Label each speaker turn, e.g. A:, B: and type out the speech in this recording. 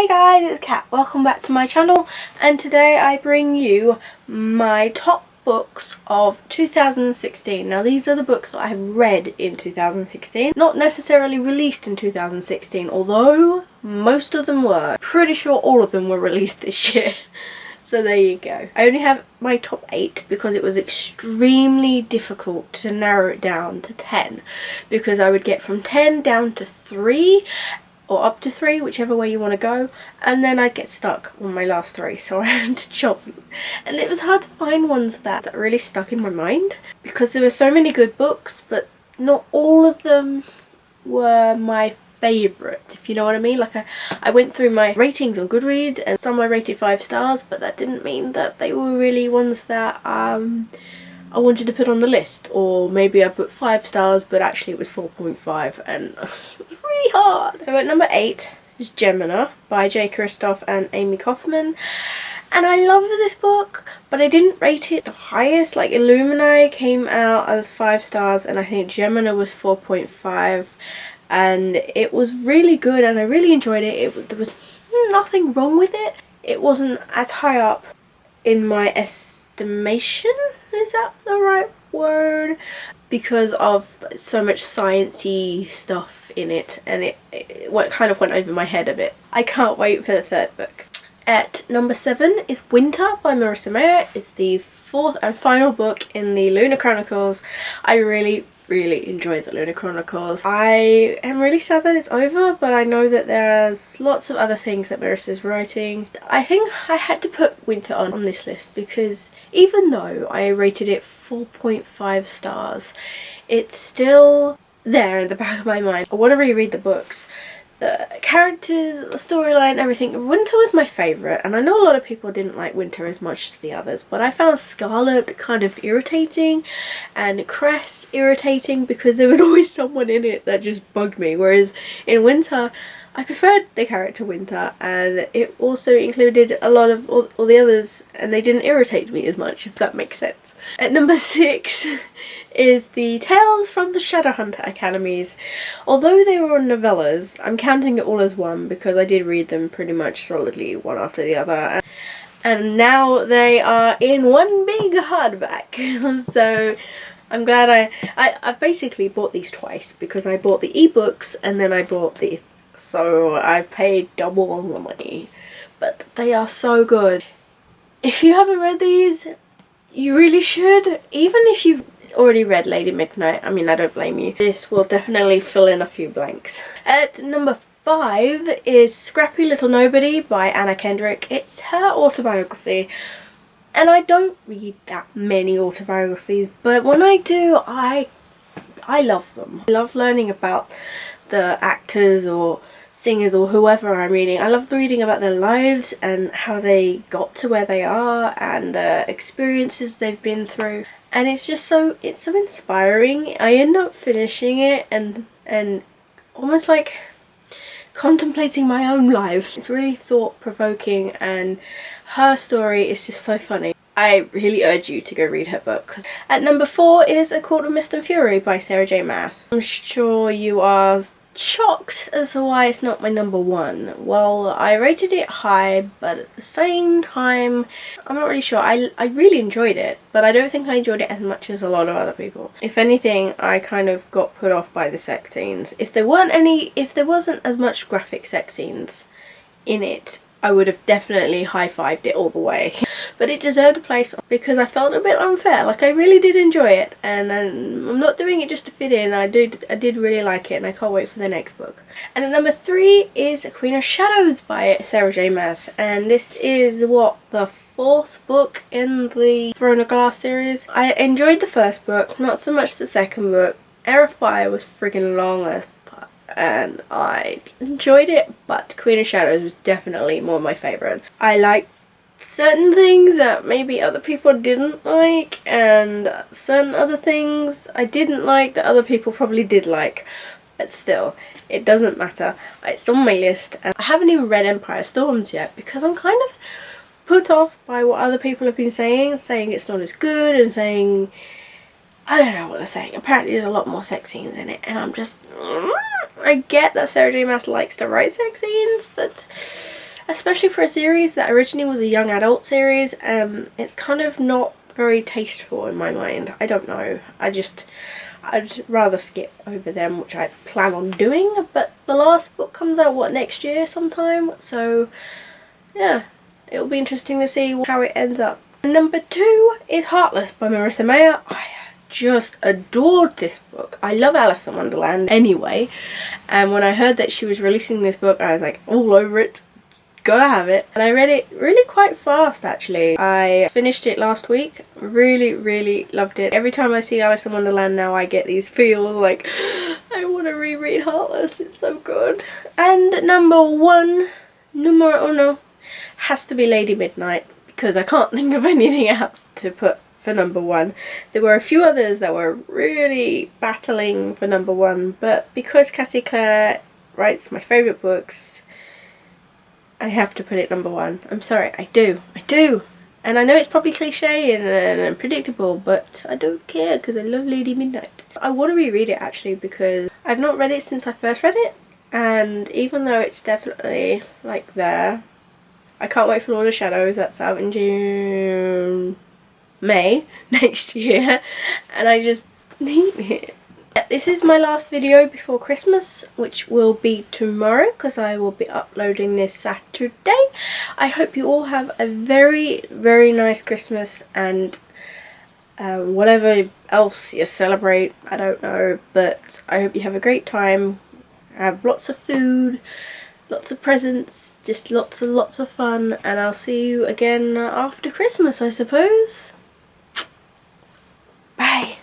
A: Hey guys, it's Kat. Welcome back to my channel, and today I bring you my top books of 2016. Now these are the books that I have read in 2016, not necessarily released in 2016, although most of them were. Pretty sure all of them were released this year. So there you go. I only have my top 8 because it was extremely difficult to narrow it down to 10, because I would get from 10 down to 3 or up to 3, whichever way you want to go, and then I'd get stuck on my last 3, so I had to chop. And it was hard to find ones that really stuck in my mind, because there were so many good books, but not all of them were my favourite, if you know what I mean. Like I went through my ratings on Goodreads, and some I rated 5 stars, but that didn't mean that they were really ones that I wanted to put on the list. Or maybe I put 5 stars but actually it was 4.5, and it was really hard. So at number 8 is Gemina by J. Kristoff and Amy Kaufman. And I love this book, but I didn't rate it the highest. Like Illumini came out as 5 stars and I think Gemina was 4.5, and it was really good and I really enjoyed it. There was nothing wrong with it. It wasn't as high up in my estimation, is that the right word? Because of so much sciencey stuff in it, and it kind of went over my head a bit. I can't wait for the 3rd book. At number 7 is Winter by Marissa Meyer. It's the 4th and final book in the Lunar Chronicles. I really enjoyed the Lunar Chronicles. I am really sad that it's over, but I know that there's lots of other things that Marissa's writing. I think I had to put Winter on this list because even though I rated it 4.5 stars, it's still there in the back of my mind. I want to reread the books. The characters, the storyline, everything. Winter was my favourite, and I know a lot of people didn't like Winter as much as the others, but I found Scarlet kind of irritating and Cress irritating because there was always someone in it that just bugged me, whereas in Winter I preferred the character Winter, and it also included a lot of all the others, and they didn't irritate me as much, if that makes sense. At number 6 is the Tales from the Shadowhunter Academies. Although they were novellas, I'm counting it all as one because I did read them pretty much solidly one after the other. And now they are in one big hardback. So I'm glad I basically bought these twice, because I bought the ebooks and then I bought these. So I've paid double the money, but they are so good. If you haven't read these, you really should. Even if you've already read Lady Midnight, I mean, I don't blame you. This will definitely fill in a few blanks. At number 5 is Scrappy Little Nobody by Anna Kendrick. It's her autobiography, and I don't read that many autobiographies, but when I do, I love them. I love learning about the actors or singers or whoever I'm reading. I love reading about their lives and how they got to where they are and the experiences they've been through, and it's just so inspiring. I end up finishing it and almost like contemplating my own life. It's really thought-provoking, and her story is just so funny. I really urge you to go read her book. At number 4 is A Court of Mist and Fury by Sarah J Maas. I'm sure you are shocked as to why it's not my number 1. Well, I rated it high, but at the same time, I'm not really sure. I really enjoyed it, but I don't think I enjoyed it as much as a lot of other people. If anything, I kind of got put off by the sex scenes. If there wasn't as much graphic sex scenes in it, I would have definitely high-fived it all the way. But it deserved a place because I felt a bit unfair. Like, I really did enjoy it, and I'm not doing it just to fit in. I did really like it, and I can't wait for the next book. And at number 3 is Queen of Shadows by Sarah J Maas, and this is the 4th book in the Throne of Glass series. I enjoyed the first book, not so much the second book. Air of Fire was friggin' long as fuck, and I enjoyed it, but Queen of Shadows was definitely more my favourite. I liked certain things that maybe other people didn't like, and certain other things I didn't like that other people probably did like, but still, it doesn't matter. It's on my list, and I haven't even read Empire Storms yet because I'm kind of put off by what other people have been saying it's not as good, and saying, I don't know what they're saying. Apparently there's a lot more sex scenes in it, and I'm just, I get that Sarah J Maas likes to write sex scenes, but especially for a series that originally was a young adult series. It's kind of not very tasteful in my mind. I don't know. I'd rather skip over them, which I plan on doing, but the last book comes out, what, next year sometime? So, yeah, it'll be interesting to see how it ends up. Number 2 is Heartless by Marissa Mayer. I just adored this book. I love Alice in Wonderland anyway, and when I heard that she was releasing this book, I was like all over it. Gotta have it. And I read it really quite fast actually. I finished it last week. Really loved it. Every time I see Alice in Wonderland now I get these feels like I want to reread Heartless. It's so good. And number 1, numero uno, has to be Lady Midnight, because I can't think of anything else to put for number 1. There were a few others that were really battling for number 1, but because Cassie Clare writes my favourite books, I have to put it number 1. I'm sorry, I do. And I know it's probably cliche and predictable, but I don't care because I love Lady Midnight. I want to reread it actually because I've not read it since I first read it, and even though it's definitely like there, I can't wait for Lord of Shadows. That's out in May next year, and I just need it. This is my last video before Christmas, which will be tomorrow because I will be uploading this Saturday. I hope you all have a very nice Christmas, and whatever else you celebrate, I don't know, but I hope you have a great time, have lots of food, lots of presents, just lots of fun, and I'll see you again after Christmas, I suppose. Bye.